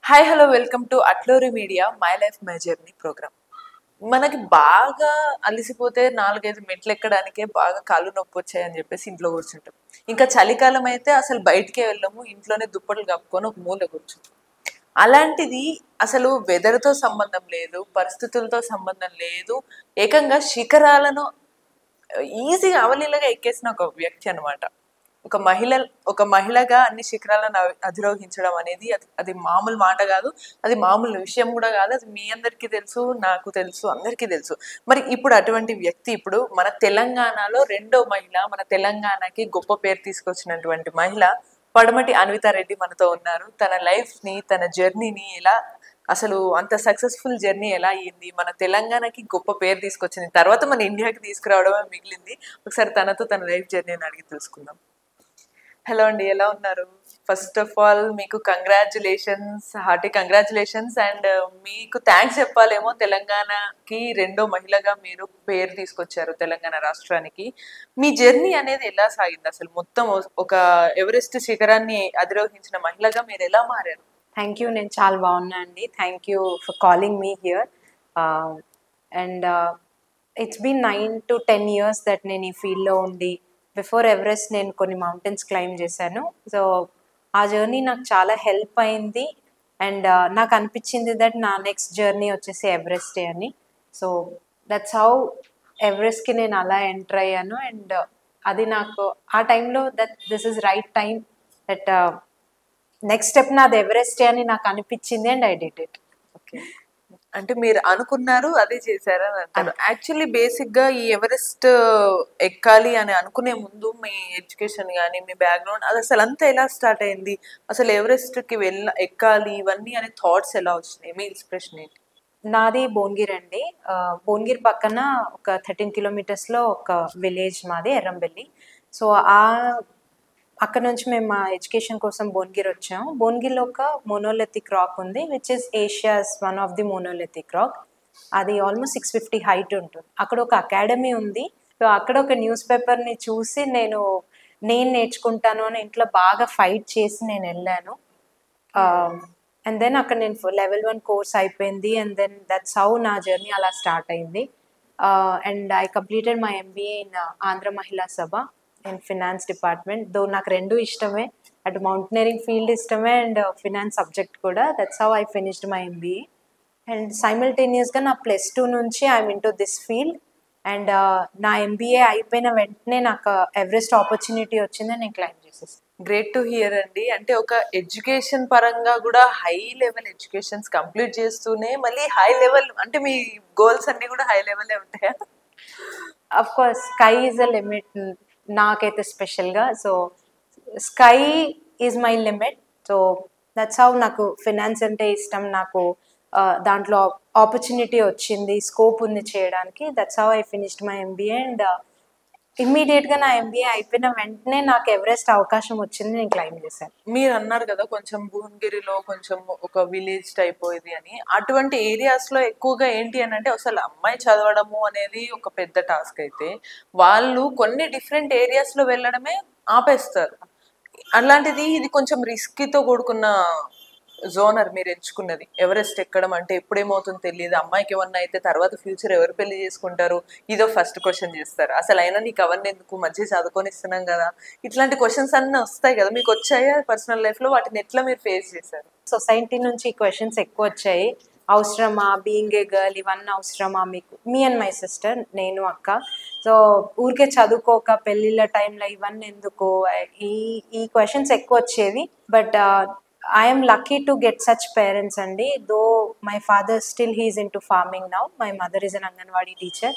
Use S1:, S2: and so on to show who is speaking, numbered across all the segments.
S1: Hi hello welcome to Atluri media my life my journey program. మనకి బాగా అలసిపోతే 4-5 మెట్లు ఎక్కడానికే బాగా కాళ్ళు నొప్పి వచ్చాయని చెప్పేసి ఇంట్లో కూర్చుంటాం. ఇంకా చలికాలం అయితే అసలు బయటికే వెళ్ళము, ఇంట్లోనే దుప్పట్లు కప్పుకొని ఒక మూల కూర్చుంటాం. అలాంటిది అసలు వెదర్తో సంబంధం లేదు, పరిస్థితులతో సంబంధం లేదు, ఏకంగా శిఖరాలను ఈజీగా అవలీలగా ఎక్కేసిన ఒక వ్యక్తి అనమాట. ఒక మహిళగా అన్ని శిఖరాలను అధిరోహించడం అనేది అది మామూలు మాట కాదు, అది మామూలు విషయం కూడా కాదు. అది మీ అందరికీ తెలుసు, నాకు తెలుసు, అందరికీ తెలుసు. మరి ఇప్పుడు అటువంటి వ్యక్తి ఇప్పుడు మన తెలంగాణలో రెండో మహిళ, మన తెలంగాణకి గొప్ప పేరు తీసుకొచ్చినటువంటి మహిళ పడమటి అన్వితా రెడ్డి మనతో ఉన్నారు. తన లైఫ్ ని, తన జర్నీని ఎలా, అసలు అంత సక్సెస్ఫుల్ జర్నీ ఎలా అయ్యింది, మన తెలంగాణకి గొప్ప పేరు తీసుకొచ్చింది, తర్వాత మన ఇండియాకి తీసుకురావడమే మిగిలింది. ఒకసారి తనతో తన లైఫ్ జర్నీని అడిగి తెలుసుకుందాం. హలో అండి, ఎలా ఉన్నారు? ఫస్ట్ ఆఫ్ ఆల్ మీకు కంగ్రాచులేషన్స్, హార్టీ కంగ్రాచులేషన్స్. అండ్ మీకు థ్యాంక్స్ చెప్పాలేమో, తెలంగాణకి రెండో మహిళగా మీరు పేరు తీసుకొచ్చారు తెలంగాణ రాష్ట్రానికి. మీ జర్నీ అనేది ఎలా సాగింది అసలు? మొత్తం ఒక ఎవరెస్ట్ శిఖరాన్ని అధిరోహించిన మహిళగా మీరు ఎలా మారారు?
S2: థ్యాంక్ యూ, నేను చాలా బాగున్నా అండి. Thank you for calling me here. And it's been 9 to 10 years that నేను ఈ ఫీల్డ్లో ఉండి, బిఫోర్ ఎవరెస్ట్ నేను కొన్ని మౌంటైన్స్ క్లైమ్ చేశాను. సో ఆ జర్నీ నాకు చాలా హెల్ప్ అయింది. అండ్ నాకు అనిపించింది దట్ నా నెక్స్ట్ జర్నీ వచ్చేసి ఎవరెస్టే అని. సో దట్స్ హౌ ఎవరెస్ట్కి నేను అలా ఎంటర్ అయ్యాను. అండ్ అది నాకు ఆ టైంలో this is right time, that next step నాది ఎవరెస్టే అని నాకు అనిపించింది. And I did it.
S1: Okay, అంటే మీరు అనుకున్నారు, అదే చేశారని అంటారు. యాక్చువల్లీ బేసిక్ గా ఈ ఎవరెస్ట్ ఎక్కాలి అని అనుకునే ముందు మీ ఎడ్యుకేషన్ కానీ, మీ బ్యాక్గ్రౌండ్, అది అసలు అంతా ఎలా స్టార్ట్ అయింది? అసలు ఎవరెస్ట్ కి ఎక్కాలి ఇవన్నీ అనే థాట్స్ ఎలా వచ్చినాయి? మీ ఇన్స్పిరేషన్ ఏంటి?
S2: నాది భువనగిరి అండి. భువనగిరి పక్కన ఒక 13 kilometers ఒక విలేజ్ మాది, ఎర్రంబెల్లి. సో అక్కడ నుంచి మేము మా ఎడ్యుకేషన్ కోసం భువనగిరి వచ్చాము. భువనగిరిలో ఒక మోనోలిథిక్ రాక్ ఉంది, which is Asia's one of the monolithic rock. అది ఆల్మోస్ట్ 650 హైట్ ఉంటుంది. అక్కడ ఒక అకాడమీ ఉంది. సో అక్కడ ఒక న్యూస్ పేపర్ని చూసి నేను నేర్చుకుంటాను అని ఇంట్లో బాగా ఫైట్ చేసి నేను వెళ్ళాను. అండ్ దెన్ అక్కడ నేను level 1 కోర్స్ అయిపోయింది. అండ్ దెన్ దట్స్ హౌ నా జర్నీ అలా స్టార్ట్ అయింది. And I completed my MBA in Andhra మహిళా సభ ఇన్ ఫినాన్స్ డిపార్ట్మెంట్. దో నాకు రెండు ఇష్టమే, అటు మౌంటైనరింగ్ ఫీల్డ్ ఇష్టమే అండ్ ఫినాన్స్ సబ్జెక్ట్ కూడా. That's how I finished my MBA. And సైమల్టేనియస్గా నా +2 నుంచి I'm into this field. And నా MBA అయిపోయిన వెంటనే నాకు ఎవరెస్ట్ ఆపర్చునిటీ వచ్చిందని నేను క్లైమ్ చేసేసాను.
S1: గ్రేట్ టు హియర్ అండి. అంటే ఒక ఎడ్యుకేషన్ పరంగా కూడా హై లెవెల్ ఎడ్యుకేషన్స్ కంప్లీట్ చేస్తూనే మళ్ళీ హై లెవెల్, అంటే మీ గోల్స్ అన్ని కూడా హై లెవెల్ ఉంటాయా?
S2: Of course, sky is a limit నాకైతే స్పెషల్గా. So sky is my limit. So that's how నాకు ఫినాన్స్ అంటే ఇష్టం. నాకు దాంట్లో ఆపర్చునిటీ వచ్చింది, స్కోప్ ఉంది చేయడానికి. That's how I finished my MBA. And ఇమ్మీడియట్గా నా MBA అయిపోయిన వెంటనే నాకు ఎవరెస్ట్ అవకాశం వచ్చింది, నేను క్లైమ్ చేశాను.
S1: మీరు అన్నారు కదా కొంచెం భువనగిరిలో కొంచెం ఒక విలేజ్ టైప్ ఇది అని. అటువంటి ఏరియాస్ లో ఎక్కువగా ఏంటి అని అంటే, అసలు అమ్మాయి చదవడము అనేది ఒక పెద్ద టాస్క్ అయితే వాళ్ళు కొన్ని డిఫరెంట్ ఏరియాస్ లో వెళ్ళడమే ఆపేస్తారు. అలాంటిది ఇది కొంచెం రిస్కీతో కూడుకున్న జోనర్ మీరు ఎంచుకున్నది. ఎవరెస్ట్ ఎక్కడం అంటే ఎప్పుడేమవుతుందో తెలియదు, అమ్మాయికి ఏమన్నా అయితే తర్వాత ఫ్యూచర్ ఎవరు పెళ్లి చేసుకుంటారు, ఇదో ఫస్ట్ క్వశ్చన్ చేస్తారు. అసలు అయినా నీకు అవన్నీ ఎందుకు, మంచిగా చదువుకొని ఇస్తున్నాం కదా, ఇట్లాంటి క్వశ్చన్స్ అన్నీ వస్తాయి కదా. మీకు వచ్చాయా పర్సనల్ లైఫ్ లో? వాటిని ఎట్లా మీరు ఫేస్ చేశారు?
S2: సొసైటీ నుంచి క్వశ్చన్స్ ఎక్కువ వచ్చాయి. అవసరమా, బీయింగ్ ఏ గర్ల్, ఇవన్నీ అవసరమా మీకు? మీ అండ్ మై సిస్టర్, నేను అక్క. సో ఊరికే చదువుకోక పెళ్ళిళ్ళ టైంలో ఇవన్నీ ఎందుకు, ఈ క్వశ్చన్స్ ఎక్కువ వచ్చేవి. But I'm lucky to get such parents అండి. Though my father still he's into farming now, my mother is an anganwadi teacher.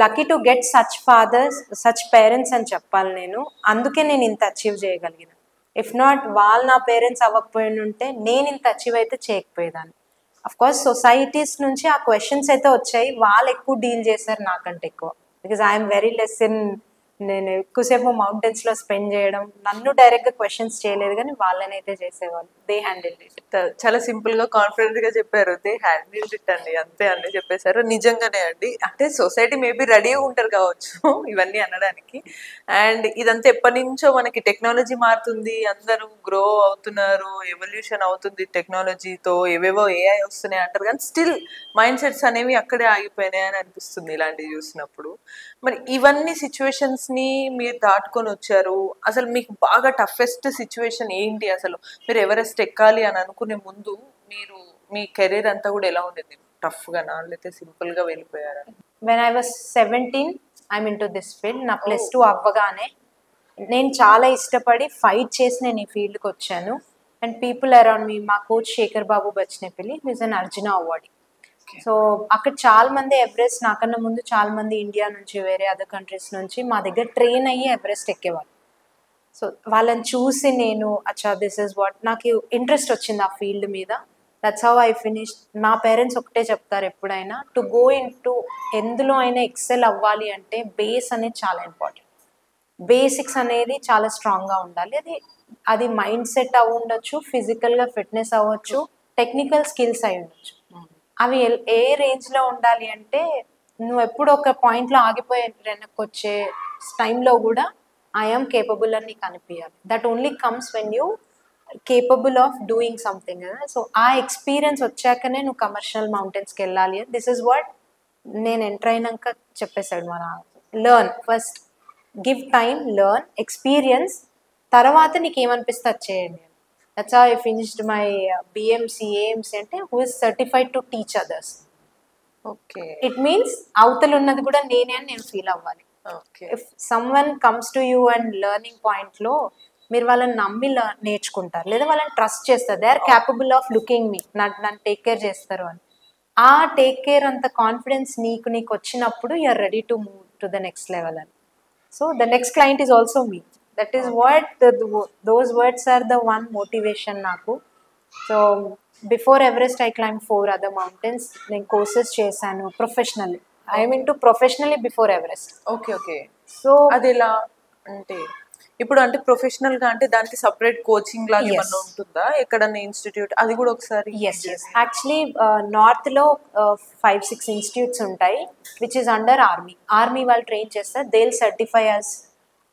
S2: Lucky to get such fathers, such parents అని చెప్పాలి నేను. అందుకే నేను ఇంత అచీవ్ చేయగలిగిన. ఇఫ్ నాట్ వాళ్ళు నా పేరెంట్స్ అవ్వకపోయి ఉంటే నేను ఇంత అచీవ్ అయితే చేయకపోయేదాన్ని. అఫ్ కోర్స్ సొసైటీస్ నుంచి ఆ క్వశ్చన్స్ అయితే వచ్చాయి, వాళ్ళు ఎక్కువ డీల్ చేశారు నాకంటే ఎక్కువ. Because I'm very less in నేను ఎక్కువసేపు మౌంటైన్స్లో స్పెండ్ చేయడం, నన్ను డైరెక్ట్గా క్వశ్చన్స్ చేయలేదు కానీ వాళ్ళనైతే చేసేవాళ్ళు. They handle it.
S1: చాలా సింపుల్ గా కాన్ఫిడెంట్ గా చెప్పారు. దే హ్యాండిల్ ఇట్ అండి, అంతే అన్ని చెప్పేశారు. నిజంగానే అండి, అంటే సొసైటీ మేబీ రెడీగా ఉంటారు కావచ్చు ఇవన్నీ అనడానికి. అండ్ ఇదంతా ఎప్పటి నుంచో మనకి టెక్నాలజీ మారుతుంది, అందరూ గ్రో అవుతున్నారు, ఎవల్యూషన్ అవుతుంది టెక్నాలజీతో, ఏవేవో ఏఐ వస్తున్నాయి అంటారు కానీ స్టిల్ మైండ్ సెట్స్ అనేవి అక్కడే ఆగిపోయినాయి అని అనిపిస్తుంది ఇలాంటివి చూసినప్పుడు. మరి ఇవన్నీ సిచ్యువేషన్స్ ని మీరు దాటుకొని వచ్చారు. అసలు మీకు బాగా టఫెస్ట్ సిచ్యువేషన్ ఏంటి? అసలు మీరు ఎవరెస్ట్ ఎక్కాలి అని అనుకునే ముందు మీరు మీ కెరీర్ అంతా కూడా ఎలా ఉండేది? టఫ్ గానా లేకపోతే సింపుల్ గా వెళ్ళిపోయారా?
S2: When I was 17 I'm in to this field. నా +2 అవ్వగానే నేను చాలా ఇష్టపడి ఫైట్ చేసి నేను ఈ ఫీల్డ్కి వచ్చాను. అండ్ పీపుల్ అరౌండ్ మీ, మా coach Shekar Babu Bachnepalli, is an Arjuna award. So అక్కడ చాలా మంది ఎవరెస్ట్ నాకన్నా ముందు చాలా మంది ఇండియా నుంచి, వేరే అదర్ కంట్రీస్ నుంచి మా దగ్గర ట్రైన్ అయ్యి ఎవరెస్ట్ ఎక్కేవాళ్ళు. సో వాళ్ళని చూసి నేను అచ్చా దిస్ ఇస్ వాట్, నాకు ఇంట్రెస్ట్ వచ్చింది ఆ ఫీల్డ్ మీద. That's how I finish. మా పేరెంట్స్ ఒకటే చెప్తారు ఎప్పుడైనా, టు గో ఇన్ టు ఎందులో అయినా ఎక్సెల్ అవ్వాలి అంటే బేస్ అనేది చాలా ఇంపార్టెంట్. బేసిక్స్ అనేది చాలా స్ట్రాంగ్గా ఉండాలి. అది మైండ్ సెట్ అవి ఉండొచ్చు, ఫిజికల్గా ఫిట్నెస్ అవ్వచ్చు, టెక్నికల్ స్కిల్స్ అయి ఉండొచ్చు. అవి ఏ రేంజ్లో ఉండాలి అంటే నువ్వు ఎప్పుడు ఒక పాయింట్లో ఆగిపోయే వెనక్కి వచ్చే టైంలో కూడా ఐఎమ్ కేపబుల్ అని నీకు అనిపించాలి. That only comes when you capable of doing something కదా. సో ఆ ఎక్స్పీరియన్స్ వచ్చాకనే నువ్వు కమర్షియల్ మౌంటైన్స్కి వెళ్ళాలి అని. దిస్ ఇస్ వాట్ నేను ఎంటర్ అయినాక చెప్పేశాడు మన. Learn first, give time, learn, experience, తర్వాత నీకు ఏమనిపిస్తే అది చేయండి. That's how I finished my BMC, AMC అంటే who is certified to teach others.
S1: Okay,
S2: it means అవతల ఉన్నది కూడా నేనే అని నేను ఫీల్ అవ్వాలి. If someone comes to you and learning పాయింట్లో మీరు వాళ్ళని నమ్మి నేర్చుకుంటారు, లేదా వాళ్ళని ట్రస్ట్ చేస్తారు. They are capable of looking me, నన్ను టేక్ కేర్ చేస్తారు అని. ఆ టేక్ కేర్ అంత కాన్ఫిడెన్స్ నీకు వచ్చినప్పుడు you are ready to move to the next level అని. So the next client is also me. That is what those words are the one motivation నాకు. So before Everest I climb 4 other mountains. నేను courses చేశాను professionally. I mean to professionally before Everest.
S1: Okay okay.
S2: So
S1: అది ఎలా అంటే ఇప్పుడు అంటే professional గా అంటే దానికి సపరేట్ కోచింగ్ లాగా ఏమన్నా ఉంటుందా ఎక్కడన్నా ఇన్స్టిట్యూట్? అది కూడా ఒకసారి.
S2: ఎస్ యాక్చువల్లీ నార్త్లో 5-6 ఇన్స్టిట్యూట్స్ ఉంటాయి విచ్ ఇస్ అండర్ ఆర్మీ వాళ్ళు ట్రైన్ చేస్తారు. They will certify us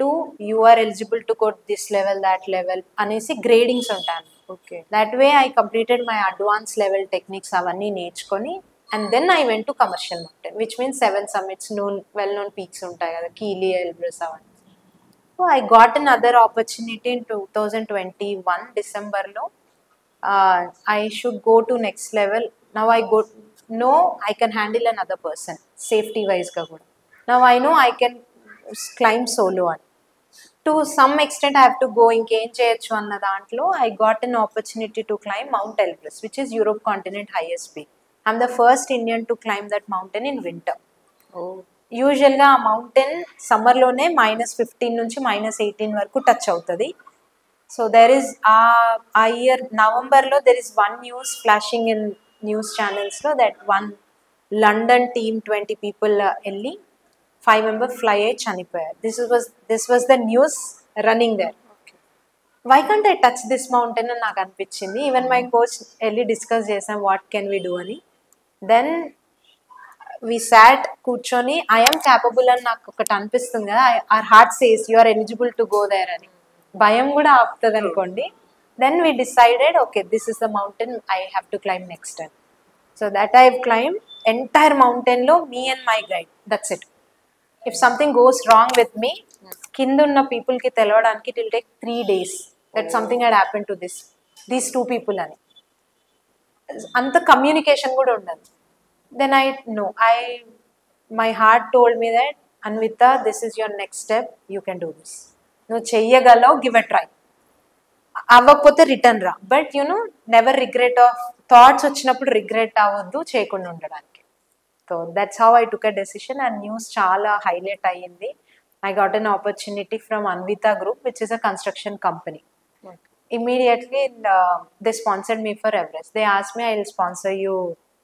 S2: to you are eligible to go this level దాట్ లెవెల్ అనేసి గ్రేడింగ్స్ ఉంటాయి.
S1: Okay,
S2: that way I completed my advance level techniques అవన్నీ నేర్చుకొని and then I went to commercial mountain which means 7 summits, well known peaks ఉంటాయి కదా, Kili, Elbrus అవన్నీ. So I got an other opportunity in 2021 డిసెంబర్లో. I should go to next level. Now I go no I can handle an other person safety వైజ్గా కూడా. Now I know I can climb solo అని. To some extent I have to go, ఇంకేం చేయొచ్చు అన్న దాంట్లో I got an opportunity to climb Mount Elbrus which is Europe continent highest peak. I'm the first Indian to climb that mountain in winter. యూజువల్గా ఆ mountain సమ్మర్లోనే -15 నుంచి -18 వరకు touch అవుతుంది. So there is a year నవంబర్లో there is one news flashing in news ఛానల్స్లో that one London team 20 people వెళ్ళి 5 members fly అయ్యి చనిపోయారు. This was the news running there. Why can't I touch this mountain అని నాకు అనిపించింది. Even my coach వెళ్ళి discuss చేసాం వాట్ కెన్ వీ డూ అని. దెన్ వీ సాట్ కూర్చొని ఐఎమ్ క్యాపబుల్ అని నాకు ఒకటి అనిపిస్తుంది కదా, our heart says you are eligible to go there అని. భయం కూడా ఆపుతుంది అనుకోండి. Then we decided okay this is the mountain I have to climb next time. So that I climb entire మౌంటైన్లో me and my guide, that's it. If something goes wrong with me, కింద ఉన్న పీపుల్కి తెలవడానికి it will take 3 days that something had happen to these 2 people అని. అంత communication కూడా ఉండదు. Then I know my heart told me that Anvitha this is your next step, you can do this. నువ్వు చెయ్యగలవు, గివ్ ఎ ట్రై. అవ్వకపోతే return రా, but no never regret of thoughts వచ్చినప్పుడు regret అవ్వద్దు చేయకుండా ఉండడానికి. So that's how I took a decision. And news చాలా highlight అయ్యింది. I got an opportunity from Anvita Group, which is a construction company. Immediately, they sponsored me for Everest. They asked me, I will sponsor you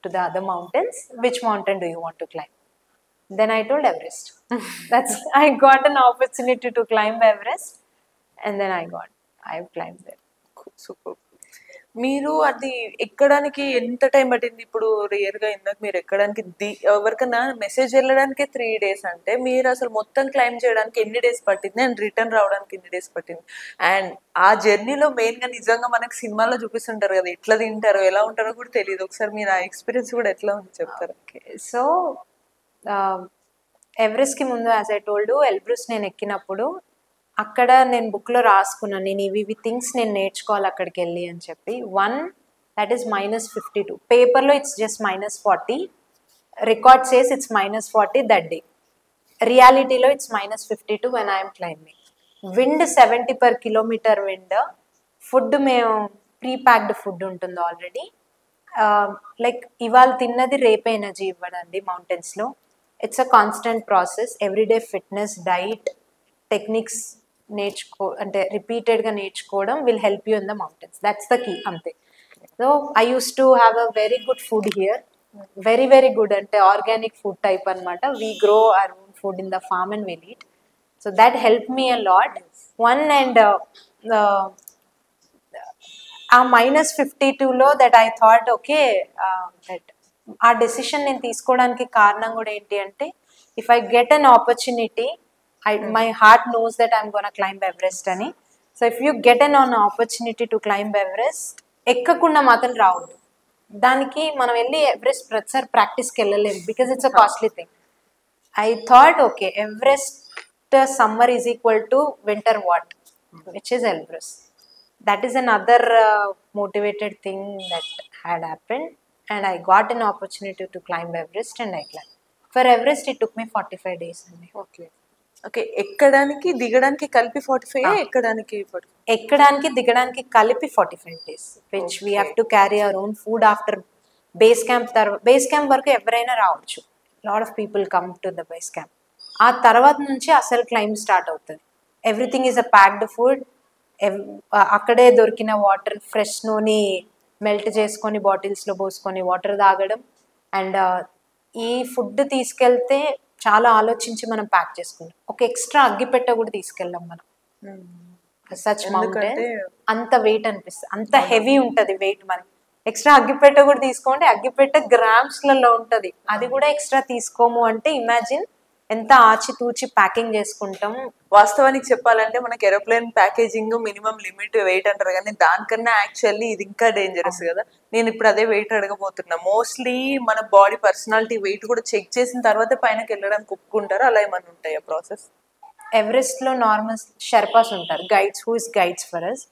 S2: to the other mountains. Which mountain do you want to climb? Then I told Everest. I got an opportunity to climb Everest, and then I've climbed there.
S1: Super. మీరు అది ఎక్కడానికి ఎంత time పట్టింది? ఇప్పుడు real గా ఇందాక మీరు ఎక్కడానికి ఎవరికైనా మెసేజ్ వెళ్ళడానికి 3 days అంటే మీరు అసలు మొత్తం క్లైమ్ చేయడానికి ఎన్ని డేస్ పట్టింది అండ్ రిటర్న్ రావడానికి ఎన్ని డేస్ పట్టింది? అండ్ ఆ జర్నీలో మెయిన్ గా నిజంగా మనకి సినిమాలో చూపిస్తుంటారు కదా, ఎట్లా తింటారో ఎలా ఉంటారో కూడా తెలియదు. ఒకసారి మీరు ఆ ఎక్స్పీరియన్స్ కూడా ఎట్లా ఉంది చెప్తారు?
S2: సో ఎవరెస్ట్కి ముందు యాజ్ ఐ టోల్డ్ ఎల్బ్రూస్ నేను ఎక్కినప్పుడు అక్కడ నేను బుక్లో రాసుకున్నాను, నేను ఇవి థింగ్స్ నేను నేర్చుకోవాలి అక్కడికి వెళ్ళి అని చెప్పి. 1 that is -52. పేపర్లో it's just -40, record says it's -40 that day. రియాలిటీలో it's -52 when I am climbing. Wind 70 per kilometer wind. Food మేము ప్రీ ప్యాక్డ్ ఫుడ్ ఉంటుంది ఆల్రెడీ. లైక్ ఇవాళ తిన్నది రేపే ఎనర్జీ ఇవ్వడండి మౌంటైన్స్లో. It's a constant process. Everyday fitness, diet, techniques అంటే రిపీటెడ్గా నేర్చుకోవడం will help you in the mountains. That's the key అంతే. So I use to have a very good food here. Very very good అంటే organic food type అనమాట. We grow our own food in the farm and will eat. So that help me a lot. One and uh -52లో that I thought okay that ఆ decision నేను తీసుకోవడానికి కారణం కూడా ఏంటి అంటే, if I get an opportunity, my heart knows that I'm gonna climb Everest అని. So if you get an opportunity to climb Everest, ఎక్కకుండా మాత్రం రావద్దు. దానికి మనం వెళ్ళి ఎవరెస్ట్ ప్రతిసారి ప్రాక్టీస్కి వెళ్ళలేము, because it's a costly thing. I thought okay, Everest summer is equal to winter what, which is Elbrus. That is an other motivated thing that had happened, and I got an opportunity to climb Everest and I climbed. For Everest it took me 45 days అండి.
S1: Okay, ఎక్కడానికి దిగడానికి కలిపి 45,
S2: ఎక్కడానికి దిగడానికి కలిపి 45 days, which we have to carry our own food after base camp. Base camp వరకు ఎవరైనా రావచ్చు, lot of people come to the base camp. ఆ తర్వాత నుంచి అసలు క్లైమ్ స్టార్ట్ అవుతుంది. Everything is a packed food. అక్కడే దొరికిన వాటర్, ఫ్రెష్ స్నోని మెల్ట్ చేసుకొని బాటిల్స్లో పోసుకొని వాటర్ తాగడం. అండ్ ఈ ఫుడ్ తీసుకెళ్తే చాలా ఆలోచించి మనం ప్యాక్ చేసుకుంటాం. ఒక ఎక్స్ట్రా అగ్గిపెట్ట కూడా తీసుకెళ్ళాం మనం. సచ్ మౌంటైన్ అంత వెయిట్ అనిపిస్తుంది, అంత హెవీ ఉంటుంది వెయిట్. మనకి ఎక్స్ట్రా అగ్గిపెట్ట కూడా తీసుకోండి, అగ్గిపెట్ట గ్రామ్స్లలో ఉంటుంది, అది కూడా ఎక్స్ట్రా తీసుకోము అంటే ఇమాజిన్ ఎంత ఆచితూచి ప్యాకింగ్ చేసుకుంటాం.
S1: వాస్తవానికి చెప్పాలంటే మనకి aeroplane packaging minimum limit weight అంటారు, కానీ దానికన్నా యాక్చువల్లీ ఇది ఇంకా డేంజరస్ కదా. నేను ఇప్పుడు అదే వెయిట్ అడగబోతున్నా. మోస్ట్లీ మన బాడీ పర్సనాలిటీ వెయిట్ కూడా చెక్ చేసిన తర్వాత పైనకి వెళ్ళడానికి ఒప్పుకుంటారు, అలా ఏమన్నా ఉంటాయా ప్రాసెస్?
S2: ఎవరెస్ట్లో నార్మల్ షెర్పాస్ ఉంటారు, guides, who is guides for us.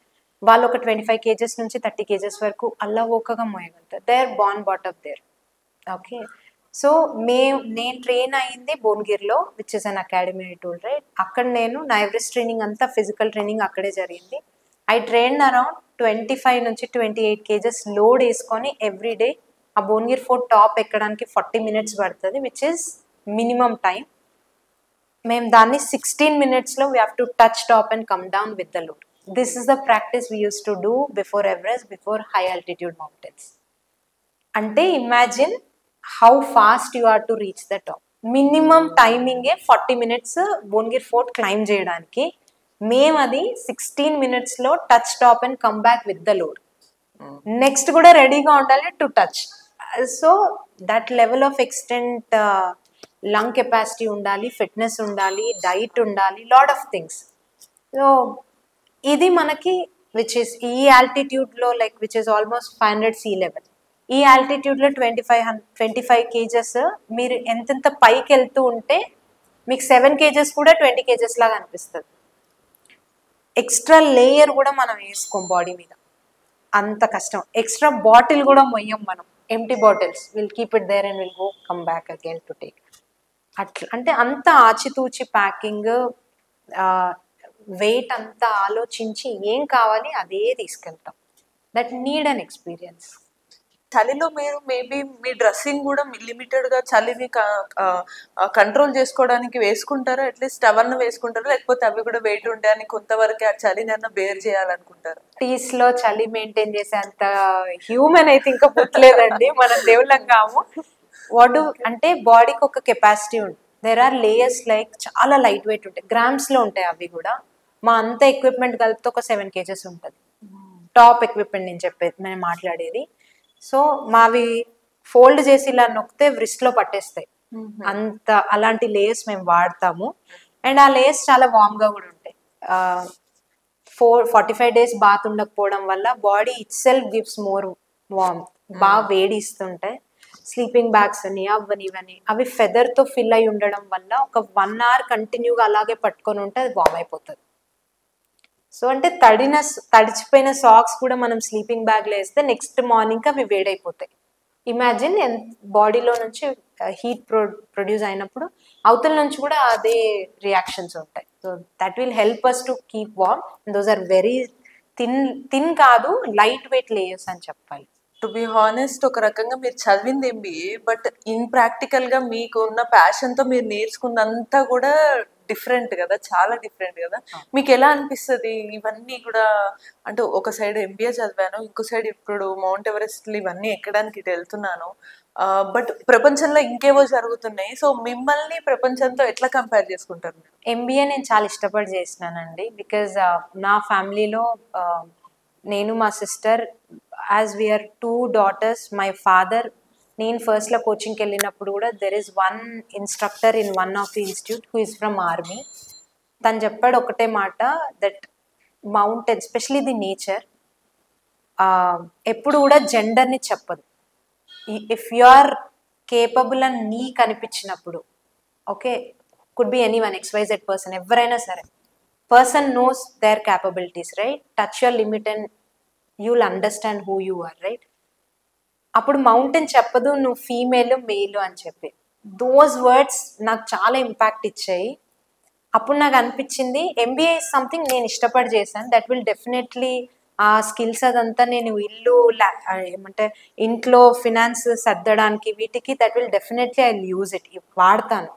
S2: వాళ్ళు ఒక 25 kgs నుంచి 30 kgs వరకు అల్లా ఓకగా మోయగలుగుతారు. They are born brought up there. Okay, so నేను ట్రైన్ అయ్యింది భువనగిరిలో, which is an academy I told right. అక్కడ నేను నా ఎవరెస్ట్ ట్రైనింగ్ అంతా ఫిజికల్ ట్రైనింగ్ అక్కడే జరిగింది. ఐ ట్రైన్ అరౌండ్ 25 నుంచి 28 kgs లోడ్ వేసుకొని ఎవ్రీడే. ఆ భువనగిరి ఫోర్ట్ టాప్ ఎక్కడానికి 40 minutes పడుతుంది, విచ్ ఇస్ మినిమం టైం. మేము దాన్ని 16 minutesలో we have to touch top and come down with the load. This is the practice we use to do before Everest, before high altitude mountains. అంటే imagine how fast you are to reach the top. Minimum టైమింగే 40 minutes Bhuvanagiri fort climb చేయడానికి. మేము అది 16 minutesలో touch top and come back with the load. Next కూడా రెడీగా ఉండాలి to touch. So that level of extent lung capacity ఉండాలి, fitness ఉండాలి, డైట్ ఉండాలి, లాట్ ఆఫ్ థింగ్స్. సో ఇది మనకి విచ్ ఇస్ ఈ ఆల్టిట్యూడ్లో like which is almost 500 sea level. ఈ ఆల్టిట్యూడ్లో 25 kgs మీరు ఎంతెంత పైకి వెళ్తూ ఉంటే మీకు 7 kgs కూడా 20 kgs లాగా అనిపిస్తుంది. ఎక్స్ట్రా లేయర్ కూడా మనం వేసుకోం బాడీ మీద, అంత కష్టం. ఎక్స్ట్రా బాటిల్ కూడా మొయ్యం మనం, empty bottles, will keep it there and will go come back again to take. అట్లా అంటే అంత ఆచితూచి ప్యాకింగ్, వెయిట్ అంతా ఆలోచించి ఏం కావాలి అదే తీసుకెళ్తాం. That need an experience.
S1: చలిలో మీరు మేబీ మీ డ్రెస్సింగ్ కూడా లిమిటెడ్ గా చలిని కంట్రోల్ చేసుకోవడానికి వేసుకుంటారా? అట్లీస్ట్ అవన్నీ వేసుకుంటారా, లేకపోతే అవి కూడా వెయిట్ ఉంటాయని కొంతవరకు ఆ చలిని అన్న బేర్ చేయాలనుకుంటారు?
S2: టీస్ లో చలి మెయింటైన్ చేసే అంత హ్యూమన్ అయితే ఇంకా పుట్టలేదండి, మనం దేవుళ్ళం కాము. వాడు అంటే బాడీకి ఒక కెపాసిటీ ఉంది. దెర్ ఆర్ లేయర్స్ లైక్ చాలా లైట్ వెయిట్ ఉంటాయి, గ్రామ్స్లో ఉంటాయి అవి కూడా. మా అంత ఎక్విప్మెంట్ కలిపితే ఒక 7 kgs ఉంటుంది, టాప్ ఎక్విప్మెంట్ నేను మాట్లాడేది. సో మావి ఫోల్డ్ చేసి ఇలా నొక్కితే wrist లో పట్టేస్తాయి, అంత అలాంటి లేయర్స్ మేము వాడతాము. అండ్ ఆ లేయర్స్ చాలా వామ్గా కూడా ఉంటాయి. 45 days బాత్ ఉండకపోవడం వల్ల body itself gives more warm, బాగా వేడి ఇస్తుంటాయి. స్లీపింగ్ బ్యాగ్స్ అని ఇవన్నీ అవి ఫెదర్తో ఫిల్ అయి ఉండడం వల్ల ఒక 1 hour కంటిన్యూగా అలాగే పట్టుకొని ఉంటే అది వామ్ అయిపోతుంది. సో అంటే తడిచిపోయిన సాక్స్ కూడా మనం స్లీపింగ్ బ్యాగ్లో వేస్తే నెక్స్ట్ మార్నింగ్కి అవి వేడైపోతాయి. ఇమాజిన్ బాడీలో నుంచి హీట్ ప్రొడ్యూస్ అయినప్పుడు అవతల నుంచి కూడా అదే రియాక్షన్స్ ఉంటాయి. So that will help us to keep warm. Those are very thin కాదు, లైట్ వెయిట్ లేయర్స్ అని చెప్పాలి.
S1: టు బి హానెస్ట్, ఒక రకంగా మీరు చదివింది MBA, బట్ ఇన్ ప్రాక్టికల్ గా మీకు ఉన్న ప్యాషన్ తో మీరు నేర్చుకున్నంతా కూడా డిఫరెంట్ కదా, చాలా డిఫరెంట్ కదా. మీకు ఎలా అనిపిస్తుంది ఇవన్నీ కూడా? అంటే ఒక సైడ్ MBA చదివాను, ఇంకో సైడ్ ఇప్పుడు మౌంట్ ఎవరెస్ట్ ఇవన్నీ ఎక్కడానికి ఇటు వెళ్తున్నాను, బట్ ప్రపంచంలో ఇంకేవో జరుగుతున్నాయి. సో మిమ్మల్ని ప్రపంచంతో ఎట్లా కంపేర్ చేసుకుంటారు?
S2: MBA నేను చాలా ఇష్టపడి చేసినానండి, బికాజ్ నా ఫ్యామిలీలో నేను మా sister, as we are 2 daughters, my father, నేను ఫస్ట్లో కోచింగ్కి వెళ్ళినప్పుడు కూడా there is 1 instructor in 1 of the institute who is from army. తను చెప్పాడు ఒకటే మాట, that mountain especially the nature ఎప్పుడు కూడా జెండర్ని చెప్పదు. ఇఫ్ యు ఆర్ కేపబుల్ అని నీకు అనిపించినప్పుడు, okay, could be anyone, XYZ person, ఎవరైనా సరే, person knows their capabilities, right? Touch your limit and you will understand who you are, right? అప్పుడు mountain చెప్పదు నువ్వు ఫీమేల్ మేలు అని చెప్పి. దోస్ వర్డ్స్ నాకు చాలా ఇంపాక్ట్ ఇచ్చాయి. అప్పుడు నాకు అనిపించింది MBA ఇస్ సంథింగ్ నేను ఇష్టపడి చేశాను, దట్ విల్ డెఫినెట్లీ ఆ స్కిల్స్ అదంతా నేను ఏమంటే ఇంట్లో ఫినాన్స్ సర్దడానికి వీటికి that will definitely I will use it, వాడతాను.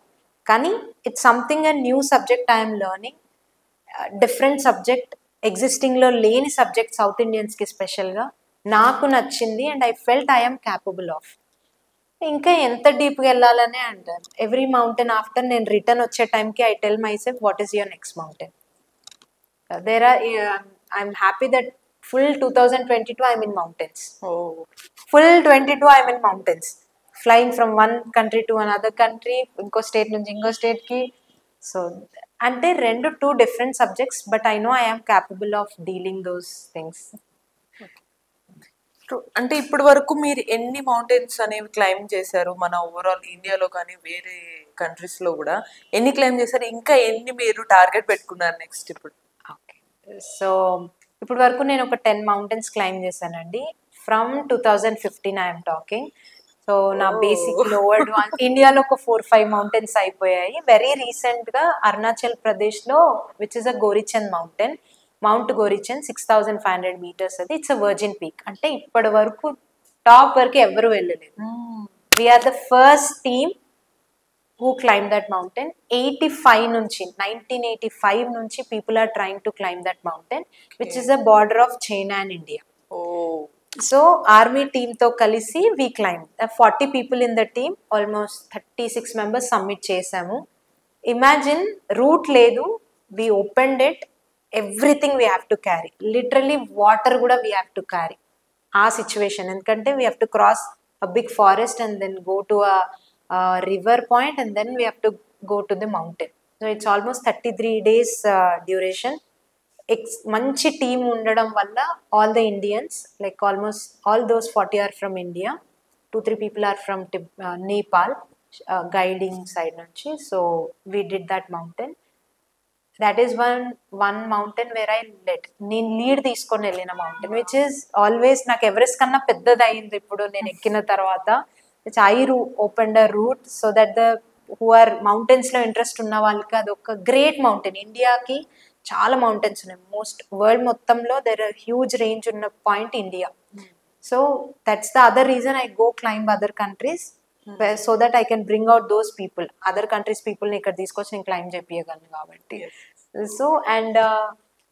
S2: కానీ it's something a new subject I'm learning, different subject, ఎగ్జిస్టింగ్లో లేని సబ్జెక్ట్ సౌత్ ఇండియన్స్కి స్పెషల్గా నాకు నచ్చింది. And I felt I'm capable of. ఇంకా ఎంత డీప్గా వెళ్ళాలనే అంటారు. ఎవ్రీ మౌంటైన్ ఆఫ్టర్ నేను రిటర్న్ వచ్చే టైంకి I tell myself what is your next mountain. There are I'm happy that full 2022 I'm in mountains. Full 22 I'm in mountains, flying from 1 country to another country, ఇంకో state నుంచి ఇంకో స్టేట్కి. So అంటే 2 different subjects, but I know I am capable of dealing those things.
S1: అంటే ఇప్పటి వరకు మీరు ఎన్ని మౌంటైన్స్ అనేవి క్లైమ్ చేశారు? మన ఓవరాల్ ఇండియాలో కానీ వేరే కంట్రీస్లో కూడా ఎన్ని క్లైమ్ చేశారు? ఇంకా ఎన్ని మీరు టార్గెట్ పెట్టుకున్నారు నెక్స్ట్ ఇప్పుడు?
S2: ఓకే, సో ఇప్పటి వరకు నేను ఒక 10 mountains క్లైమ్ చేశానండి. From 2015 I'm talking. సో నా బేసిక్ లోవర్ ఇండియాలో ఒక 4-5 mountains అయిపోయాయి. వెరీ రీసెంట్గా అరుణాచల్ ప్రదేశ్లో which is a Gorichen mountain, Mount Gorichen, 6500 meters. అది ఇట్స్ అ వర్జిన్ పీక్. అంటే ఇప్పటి వరకు టాప్ వరకు ఎవరు వెళ్ళలేదు. We're the first team who climb that mountain. 1985 నుంచి people are trying to climb that mountain, which is the border of China and India. So army టీమ్తో కలిసి we climb 40 people in the team, almost 36 members summit చేసాము. Imagine, route లేదు, we opened it, everything we have to carry, literally water కూడా we have to carry ఆ situation. ఎందుకంటే we have to cross a big forest and then go to a river point and then we have to go to the mountain. So it's almost 33 days duration. మంచి team ఉండడం వల్ల all the Indians, like almost all those 40 are from India, 2-3 people are from Nepal guiding side నుంచి. So we did that mountain. That is one mountain where I నేను lead తీసుకొని వెళ్ళిన mountain, which is always నాకు Everest కన్నా పెద్దది అయింది ఇప్పుడు నేను ఎక్కిన తర్వాత. It's I open the route so that the who are మౌంటైన్స్లో ఇంట్రెస్ట్ ఉన్న వాళ్ళకి అది ఒక గ్రేట్ మౌంటైన్. ఇండియాకి చాలా మౌంటైన్స్ ఉన్నాయి, మోస్ట్ వరల్డ్ మొత్తంలో దెర్ ఆర్ హ్యూజ్ రేంజ్ ఉన్న point India. So that's the other reason I go climb other countries, so that I can bring out those people, other countries పీపుల్ని ఇక్కడ తీసుకొచ్చి నేను climb చేపియగలను కాబట్టి. సో అండ్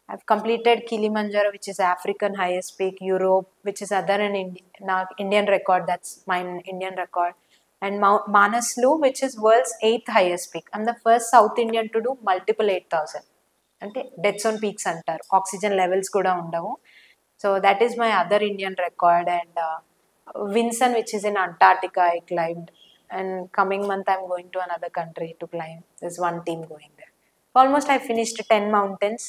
S2: I've completed Kilimanjaro, which is African highest peak, Europe, which is other an Indian record, that's my Indian record. and Mount Manaslu, which is world's 8th highest peak. I'm the first South Indian to do multiple 8,000. అంటే deaths on peaks అంటారు, oxygen levels కూడా ఉండవు. So that is my other Indian record. And Vinson which is in Antarctica I climbed, and coming month I'm going to another country to climb. This one team going there. Almost I finished 10 mountains.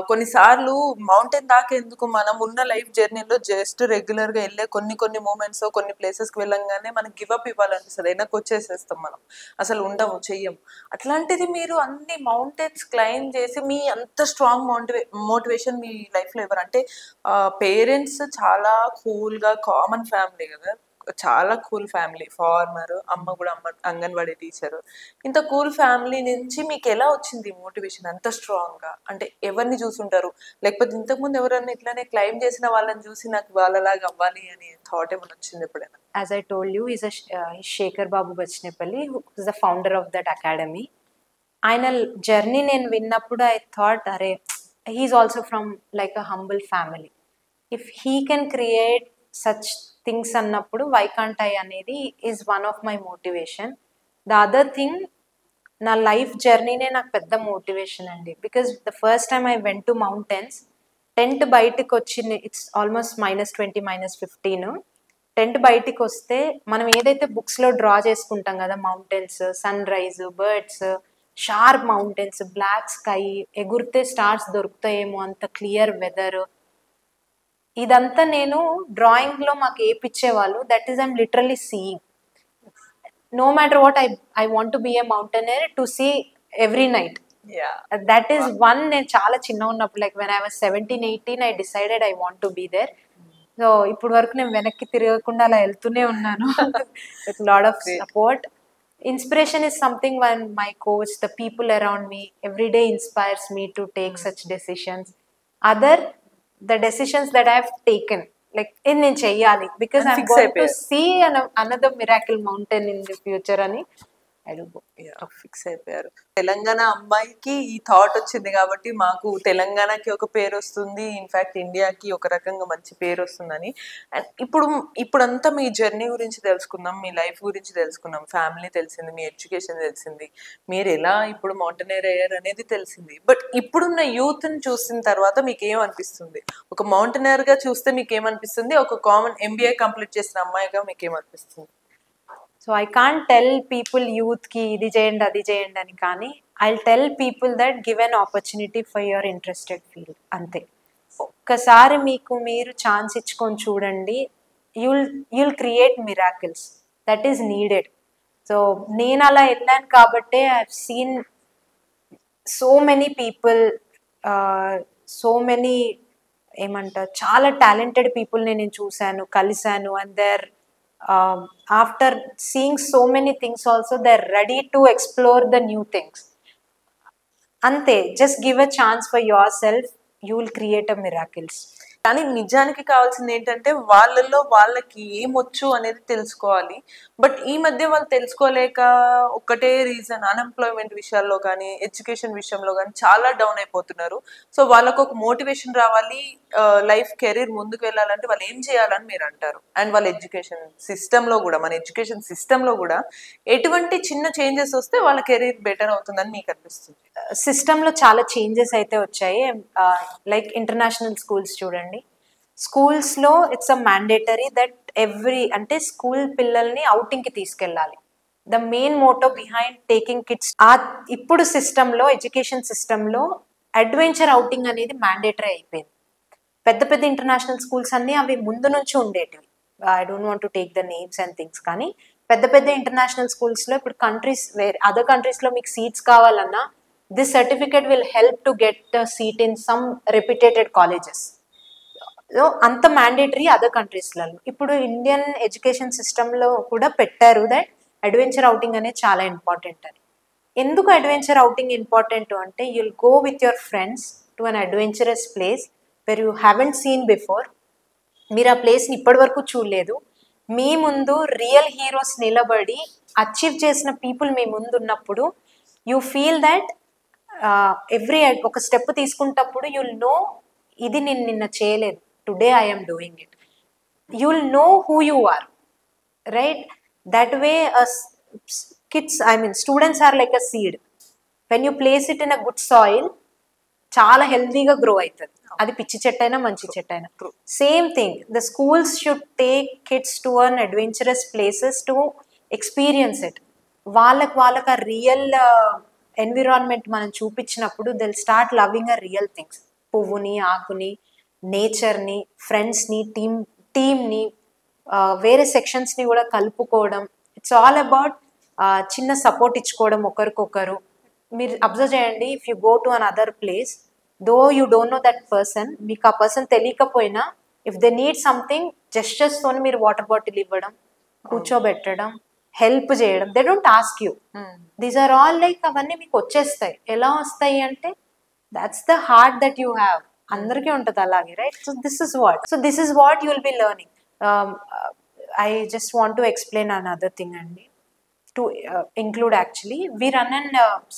S1: కొన్నిసార్లు mountain దాకా ఎందుకు, మనం ఉన్న life జర్నీలో just regular గా వెళ్ళే కొన్ని moments కొన్ని ప్లేసెస్ కి వెళ్ళంగానే మనకి గివ్ అప్ ఇవ్వాలనిపిస్తుంది, వెనక్కి వచ్చేసేస్తాం మనం, అసలు ఉండము చెయ్యం. అట్లాంటిది మీరు అన్ని మౌంటైన్స్ క్లైమ్ చేసి మీ అంత స్ట్రాంగ్ మోటివేషన్ మీ లైఫ్ లో ఎవరు? అంటే పేరెంట్స్ చాలా కూల్ గా, కామన్ ఫ్యామిలీ కదా, చాలా కూల్ ఫ్యామిలీ, ఫార్మర్, అమ్మ కూడా అంగన్వాడీ టీచర్. ఇంత కూల్ ఫ్యామిలీ నుంచి మీకు ఎలా వచ్చింది మోటివేషన్ అంత స్ట్రాంగ్ గా? అంటే ఎవరిని చూసుంటారు, లేకపోతే ఇంతకుముందు ఎవరన్నా ఇట్లానే క్లైమ్ చేసిన వాళ్ళని చూసి నాకు వాళ్ళలాగా అవ్వాలి అని థాట్ ఏమైనా వచ్చింది ఎప్పుడైనా?
S2: As I told you, he's Shekhar Babu Bachnepalli, who is the founder of that academy. ఆయన జర్నీ నేను విన్నప్పుడు ఐ థాట్, అరే he is also from like a humble family. If he can create such things అన్నప్పుడు why can't I అనేది is one of my motivation. The other thing, నా life జర్నీనే నాకు పెద్ద మోటివేషన్ అండి. Because the first time I went to mountains, tent బయటకు వచ్చింది, it's almost -20 -15. Tent బయటికి వస్తే మనం ఏదైతే బుక్స్లో డ్రా చేసుకుంటాం కదా, mountains, sunrise, birds, sharp mountains, black sky, ఎగురితే స్టార్స్ దొరుకుతాయేమో అంత క్లియర్ వెదర్, ఇదంతా నేను డ్రాయింగ్లో మాకు ఏపిచ్చేవాళ్ళు. That is I'm literally seeing. No matter what, I want to be a mountaineer to see every night. That is one. నేను చాలా చిన్న ఉన్నప్పుడు, like when I was 17-18, I decided I want to be there. So ఇప్పుడు వరకు నేను వెనక్కి తిరగకుండా అలా వెళ్తూనే ఉన్నాను with lot of support. Inspiration is something when my coach, the people around me, every day inspires me to take such decisions. The decisions that I have taken, like in నేను చెయ్యాలి, because I'm going to see another miracle mountain in the future అని
S1: fix అయిపోయారు. తెలంగాణ అమ్మాయికి ఈ thought వచ్చింది కాబట్టి మాకు తెలంగాణకి ఒక పేరు వస్తుంది, ఇన్ఫాక్ట్ ఇండియాకి ఒక రకంగా మంచి పేరు వస్తుందని. అండ్ ఇప్పుడంతా మీ జర్నీ గురించి తెలుసుకుందాం, మీ లైఫ్ గురించి తెలుసుకున్నాం, ఫ్యామిలీ తెలిసింది, మీ ఎడ్యుకేషన్ తెలిసింది, మీరు ఎలా ఇప్పుడు మౌంటైనర్ అయ్యారు అనేది తెలిసింది. బట్ ఇప్పుడున్న యూత్ని చూసిన తర్వాత మీకు ఏమనిపిస్తుంది? ఒక మౌంటైనర్ గా చూస్తే మీకు ఏమనిపిస్తుంది? ఒక కామన్ MBA కంప్లీట్ చేసిన అమ్మాయిగా మీకు ఏమనిపిస్తుంది?
S2: So I can't tell people యూత్కి ఇది చేయండి అది చేయండి అని, కానీ I'll tell people that give an opportunity for your interested field. అంతే. ఒక్కసారి మీకు మీరు ఛాన్స్ ఇచ్చుకొని చూడండి, you'll create miracles. That is needed. So నేను అలా వెళ్ళాను కాబట్టే I have seen so many people, so many ఏమంటారు, చాలా టాలెంటెడ్ పీపుల్ని నేను చూశాను, కలిశాను. And there after seeing so many things also, they're ready to explore the new things. Ante, just give a chance for yourself, you will create a miracles.
S1: కానీ నిజానికి కావాల్సింది ఏంటంటే వాళ్ళల్లో వాళ్ళకి ఏమొచ్చు అనేది తెలుసుకోవాలి. బట్ ఈ మధ్య వాళ్ళు తెలుసుకోలేక ఒకటే రీజన్, అన్ఎంప్లాయ్మెంట్ విషయాల్లో కానీ ఎడ్యుకేషన్ విషయంలో కానీ చాలా డౌన్ అయిపోతున్నారు. సో వాళ్ళకు ఒక మోటివేషన్ రావాలి, లైఫ్ కెరీర్ ముందుకు వెళ్ళాలంటే వాళ్ళు ఏం చేయాలని మీరు అంటారు? అండ్ వాళ్ళ ఎడ్యుకేషన్ సిస్టంలో కూడా, మన ఎడ్యుకేషన్ సిస్టంలో కూడా ఎటువంటి చిన్న చేంజెస్ వస్తే వాళ్ళ కెరీర్ బెటర్ అవుతుందని మీకు అనిపిస్తుంది?
S2: సిస్టంలో చాలా చేంజెస్ అయితే వచ్చాయి. లైక్ ఇంటర్నేషనల్ స్కూల్స్ చూడండి, స్కూల్స్లో ఇట్స్ అ మ్యాండేటరీ దట్ అంటే స్కూల్ పిల్లల్ని అవుటింగ్కి తీసుకెళ్ళాలి. The main motto behind taking kids. ఇప్పుడు సిస్టంలో, ఎడ్యుకేషన్ సిస్టంలో అడ్వెంచర్ అవుటింగ్ అనేది మ్యాండేటరీ అయిపోయింది. పెద్ద పెద్ద ఇంటర్నేషనల్ స్కూల్స్ అన్నీ అవి ముందు నుంచి ఉండేటివి. I don't want to take the names and things, కానీ పెద్ద పెద్ద ఇంటర్నేషనల్ స్కూల్స్లో ఇప్పుడు అదర్ కంట్రీస్లో మీకు సీట్స్ కావాలన్నా this certificate will help to get a seat in some reputed colleges. So anta mandatory other countries లలో. ఇప్పుడు ఇండియన్ ఎడ్యుకేషన్ సిస్టంలో కూడా పెట్టారు దట్ అడ్వెంచర్ అవుటింగ్ అనేది చాలా ఇంపార్టెంట్ అని. ఎందుకు అడ్వెంచర్ అవుటింగ్ ఇంపార్టెంట్ అంటే, you'll go with your friends to an adventurous place where you haven't seen before. మీరు ఆ ప్లేస్ని ఇప్పటి వరకు చూడలేదు. మీ ముందు రియల్ హీరోస్ నిలబడి అచీవ్ చేసిన పీపుల్ మీ ముందు ఉన్నప్పుడు యూ ఫీల్ దట్ ఒక స్టెప్ తీసుకుంటప్పుడు యుల్ నో, ఇది నేను నిన్న చేయలేదు, today I'm doing it. You'll know who you are, right? That way kids, I mean students are like a seed. When you place it in a good soil చాలా హెల్తీగా grow అవుతుంది. అది పిచ్చి చెట్టు అయినా మంచి చెట్టు అయినా. Same thing, the schools should take kids to an adventurous places to experience it. వాళ్ళకి ఆ రియల్ ఎన్విరాన్మెంట్ మనం చూపించినప్పుడు they'll start loving a real things. పువ్వుని, ఆకుని, నేచర్ని, ఫ్రెండ్స్ని, టీమ్ని, వేరే సెక్షన్స్ని కూడా కలుపుకోవడం. ఇట్స్ ఆల్ అబౌట్ చిన్న సపోర్ట్ ఇచ్చుకోవడం ఒకరికొకరు. మీరు అబ్జర్వ్ చేయండి, if you go to an other place, though you don't know that person, మీకు ఆ పర్సన్ తెలియకపోయినా ఇఫ్ దే నీడ్ సంథింగ్ జస్టర్స్తో మీరు వాటర్ బాటిల్ ఇవ్వడం, కూర్చోబెట్టడం, హెల్ప్ చేయడం. They don't ask you. These are all like అవన్నీ మీకు వచ్చేస్తాయి. ఎలా వస్తాయి అంటే that's the heart that you have. అందరికీ ఉంటుంది అలాగే, right? So this is what you will be learning. I just want to explain another thing అండి. To include, actually we run an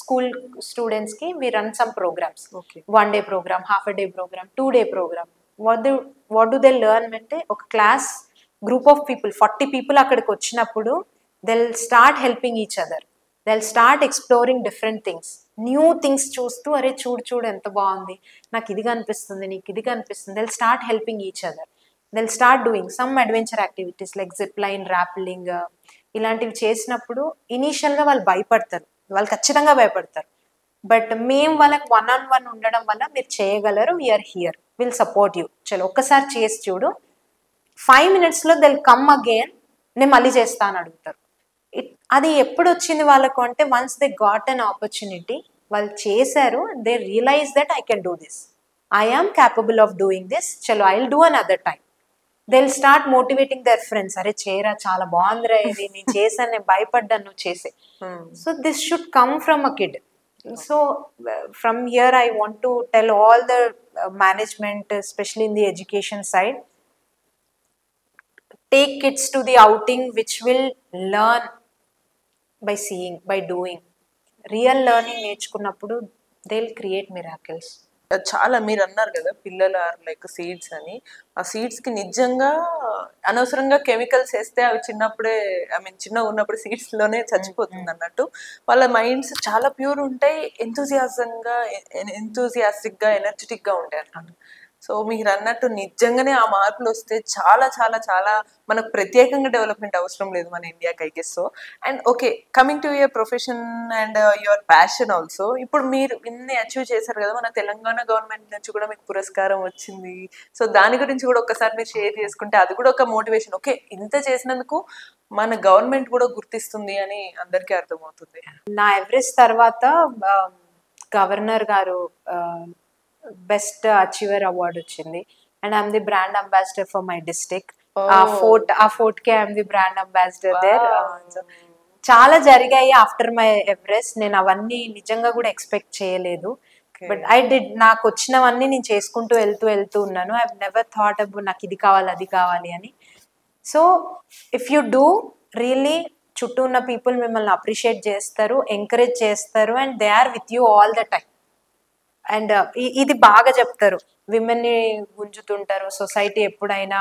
S2: school students ki we run some programs.
S1: Okay.
S2: 1 day program, half a day program, 2 day program. What do they learn ante oka class group of people, 40 people akkadiki vachinappudu they'll start helping each other. They'll start exploring different things, new things చూస్తూ, అరే చూడు ఎంత బాగుంది, నాకు ఇది కనిపిస్తుంది, నీకు ఇది కనిపిస్తుంది. They'll start helping each other. They'll start doing some adventure activities like zip line, rappelling. ఇలాంటివి చేసినప్పుడు ఇనీషియల్గా వాళ్ళు భయపడతారు, వాళ్ళు ఖచ్చితంగా భయపడతారు. బట్ మేము వాళ్ళకి 1-on-1 ఉండడం వల్ల మీరు చేయగలరు, we're here, will support you, చలో ఒక్కసారి చేసి చూడు, 5 minutesలో దిల్ కమ్ అగైన్, నేను మళ్ళీ చేస్తా అని అడుగుతారు. అది ఎప్పుడు వచ్చింది వాళ్ళకు అంటే once they got an opportunity, వాళ్ళు చేశారు, they realize that I can do this, I am capable of doing this, చలో I will do an other time. they'll start motivating their friends, అరే చేయరా, చాలా బాగుందిరా ఇది, నేను చేశాను, నేను భయపడ్డాను, నువ్వు చేసే. So this should come from a kid. So from here I want to tell all the management, especially in the education side, take kids to the outing which will learn by seeing, by doing. Real learning నేర్చుకున్నప్పుడు they'll create miracles.
S1: చాలా మీరు అన్నారు కదా, పిల్లలు are like seeds అని. ఆ seeds కి నిజంగా అనవసరంగా కెమికల్స్ వేస్తే అవి చిన్నప్పుడే, ఐ మీన్ చిన్నగా ఉన్నప్పుడు సీడ్స్ లోనే చచ్చిపోతుంది అన్నట్టు. వాళ్ళ మైండ్స్ చాలా ప్యూర్ ఉంటాయి, ఎంతూజియాస్టిక్ గా, ఎనర్జెటిక్ గా ఉంటాయి అన్నమాట. సో మీరు అన్నట్టు నిజంగానే ఆ మార్పులు వస్తే చాలా చాలా చాలా మనకు ప్రత్యేకంగా డెవలప్మెంట్ అవసరం లేదు మన ఇండియాకి, I guess. So and okay, coming to your profession and your passion also. ఇప్పుడు మీరు ఇన్ని అచీవ్ చేశారు కదా, మన తెలంగాణ గవర్నమెంట్ నుంచి కూడా మీకు పురస్కారం వచ్చింది. సో దాని గురించి కూడా ఒక్కసారి మీరు షేర్ చేసుకుంటే అది కూడా ఒక మోటివేషన్. ఓకే, ఇంత చేసినందుకు మన గవర్నమెంట్ కూడా గుర్తిస్తుంది అని అందరికీ అర్థమవుతుంది.
S2: నా ఎవరెస్ట్ తర్వాత గవర్నర్ గారు బెస్ట్ అచీవర్ అవార్డు వచ్చింది, and I'm the brand ambassador for my district. ఆ ఫోర్ట్ కి I'm the brand ambassador there. చాలా జరిగాయి ఆఫ్టర్ మై ఎవరెస్ట్. నేను అవన్నీ నిజంగా కూడా ఎక్స్పెక్ట్ చేయలేదు, బట్ ఐ డిడ్. నాకు వచ్చినవన్నీ నేను చేసుకుంటూ వెళ్తూ ఉన్నాను. ఐ నెవర్ థాట్ అబౌట్ నాకు ఇది కావాలి, అది కావాలి అని. So if you do really, చుట్టూ ఉన్న పీపుల్ మిమ్మల్ని అప్రిషియేట్ చేస్తారు, ఎంకరేజ్ చేస్తారు, and they are with you all the time. And ఇది బాగా చెప్తారు, విమెన్ని గుంజుతుంటారు సొసైటీ ఎప్పుడైనా,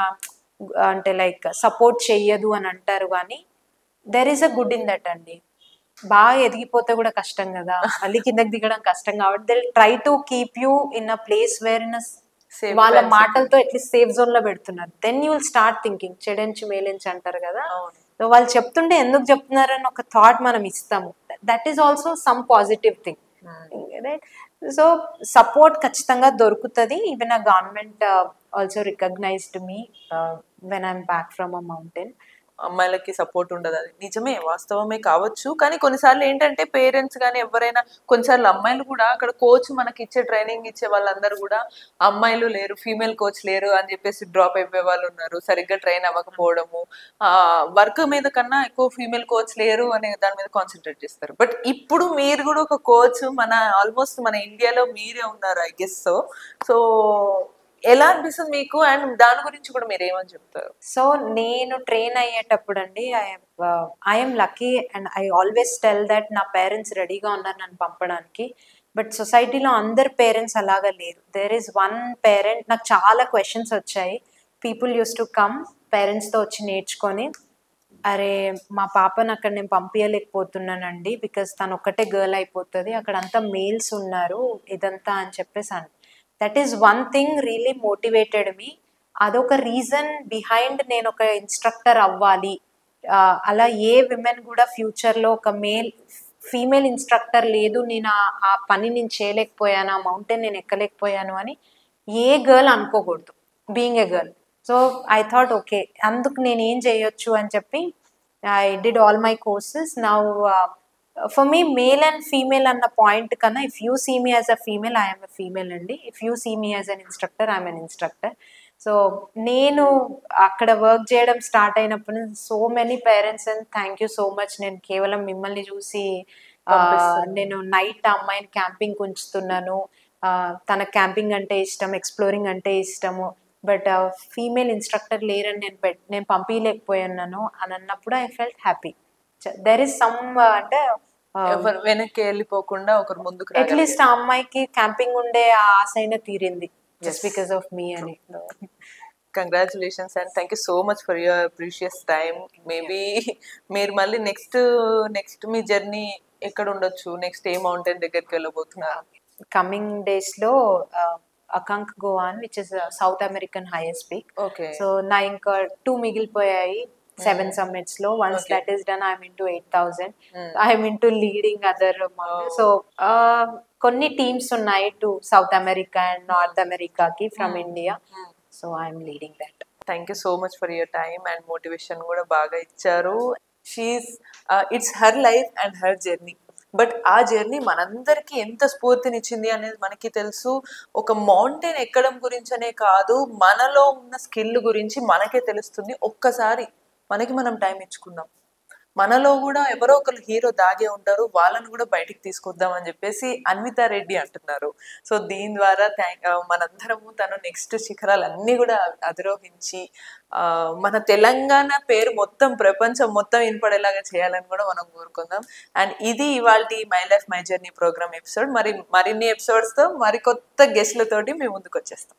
S2: అంటే లైక్ సపోర్ట్ చెయ్యదు అని అంటారు, కానీ there is a good in that అండి. బాగా ఎదిగిపోతే కూడా కష్టం కదా, మళ్ళీ కిందకి దిగడం కష్టం, కాబట్టి they try to keep you in a place where in వాళ్ళ మాటలతో అట్లీస్ట్ సేఫ్ జోన్ లో పెడుతున్నారు. Then you will start thinking, చెడెంచి మేలించి అంటారు కదా, సో వాళ్ళు చెప్తుంటే ఎందుకు చెప్తున్నారని ఒక థాట్ మనం ఇస్తాము. That is also some positive thing, right? So support ఖచ్చితంగా దొరుకుతుంది. ఈవెన్ ఆ government also recognized me when I'm back from a mountain.
S1: అమ్మాయిలకి సపోర్ట్ ఉండదు, అది నిజమే, వాస్తవమే కావచ్చు. కానీ కొన్నిసార్లు ఏంటంటే పేరెంట్స్ కానీ ఎవరైనా, కొన్నిసార్లు అమ్మాయిలు కూడా అక్కడ కోచ్ మనకి ఇచ్చే ట్రైనింగ్ ఇచ్చే వాళ్ళందరూ కూడా అమ్మాయిలు లేరు, ఫీమేల్ కోచ్ లేరు అని చెప్పేసి డ్రాప్ అయిపోయే వాళ్ళు ఉన్నారు, సరిగ్గా ట్రైన్ అవ్వకపోవడము, వర్క్ మీద కన్నా ఎక్కువ ఫీమేల్ కోచ్ లేరు అనే దాని మీద కాన్సన్ట్రేట్ చేస్తారు. బట్ ఇప్పుడు మీరు కూడా ఒక కోచ్, మన ఆల్మోస్ట్ మన ఇండియాలో మీరే ఉన్నారు, ఐ గెస్. సో ఎలా అనిపిస్తుంది మీకు, అండ్ దాని గురించి కూడా మీరు ఏమని చెప్తారు?
S2: సో నేను ట్రైన్ అయ్యేటప్పుడు అండి, I'm lucky and I always tell that నా పేరెంట్స్ రెడీగా ఉన్నారు నన్ను పంపడానికి. బట్ సొసైటీలో అందరు పేరెంట్స్ అలాగా లేరు. దేర్ ఈస్ వన్ పేరెంట్, నాకు చాలా క్వశ్చన్స్ వచ్చాయి. పీపుల్ యూస్ టు కమ్ పేరెంట్స్తో వచ్చి నేర్చుకొని, అరే మా పాపను అక్కడ నేను పంపించలేకపోతున్నానండి బికాస్ తను ఒక్కటే గర్ల్ అయిపోతుంది, అక్కడ అంతా మేల్స్ ఉన్నారు ఇదంతా అని చెప్పేసి that is one thing really motivated me. అదొక రీజన్ బిహైండ్ నేను ఒక ఇన్స్ట్రక్టర్ అవ్వాలి. అలా ఏ విమెన్ కూడా ఫ్యూచర్లో ఒక ఫీమేల్ ఇన్స్ట్రక్టర్ లేదు, నేను ఆ పని నేను చేయలేకపోయాను, ఆ మౌంటైన్ నేను ఎక్కలేకపోయాను అని ఏ గర్ల్ అనుకోకూడదు being a girl. So I thought okay అందుకు నేను ఏం చేయొచ్చు అని చెప్పి I did all my courses. Now for me male and female అన్న పాయింట్ కన్నా if you see me as a female I'm a female అండి, if you see me as an instructor I'm an instructor. So నేను అక్కడ work చేయడం start అయినప్పుడు so many parents and thank you so much. నేను కేవలం మిమ్మల్ని చూసి నేను నైట్ అమ్మాయిని క్యాంపింగ్ ఉంచుతున్నాను, తన క్యాంపింగ్ అంటే ఇష్టం, ఎక్స్ప్లోరింగ్ అంటే ఇష్టము, బట్ ఫీమేల్ ఇన్స్ట్రక్టర్ లేరని నేను పంపించలేకపోయాను అని అన్నప్పుడు I felt happy. There is some అంటే
S1: వెనక్కి వెళ్ళిపోకుండా ఒకరు ముందుకు
S2: అట్లీస్ట్ ఆ అమ్మాయికి క్యాంపింగ్ ఉండే ఆశ అయినా తీరింది just because of me and
S1: congratulations and thank you so much for your precious time. Maybe మీరు మళ్ళీ నెక్స్ట్ మీ జర్నీ ఎక్కడ ఉండొచ్చు, నెక్స్ట్ ఏ మౌంటైన్ దగ్గరికి వెళ్ళబోతున్నారు?
S2: కమింగ్ డేస్ లో Aconcagua which is south American highest peak.
S1: Okay.
S2: So నా ఇంకా 2 మిగిలిపోయాయి 7 summits లో. once that is done I'm into 8,000. I'm into leading other mountains. So కొన్ని టీమ్స్ ఉన్నాయి to south America and north అమెరికాకి from India. So I'm leading that.
S1: Thank you so much for your time and motivation కూడా బాగా ఇచ్చారు. She's it's her life and her journey, but ఆ journey మనందరికీ ఎంత స్ఫూర్తినిచ్చింది అనేది మనకి తెలుసు. ఒక మౌంటైన్ ఎక్కడం గురించి అనే కాదు, మనలో ఉన్న స్కిల్ గురించి మనకే తెలుస్తుంది. ఒక్కసారి మనకి మనం టైం ఇచ్చుకుందాం. మనలో కూడా ఎవరో ఒకరు హీరో దాగే ఉంటారు, వాళ్ళని కూడా బయటికి తీసుకొద్దాం అని చెప్పేసి అన్వితా రెడ్డి అంటున్నారు. సో దీని ద్వారా మనందరము తను నెక్స్ట్ శిఖరాలన్నీ కూడా అధిరోహించి మన తెలంగాణ పేరు మొత్తం ప్రపంచం మొత్తం వినపడేలాగా చేయాలని కూడా మనం కోరుకుందాం. అండ్ ఇది ఇవాళ my life my journey program episode. మరిన్ని ఎపిసోడ్స్తో మరికొత్త గెస్ట్లతోటి మేము ముందుకు వచ్చేస్తాం.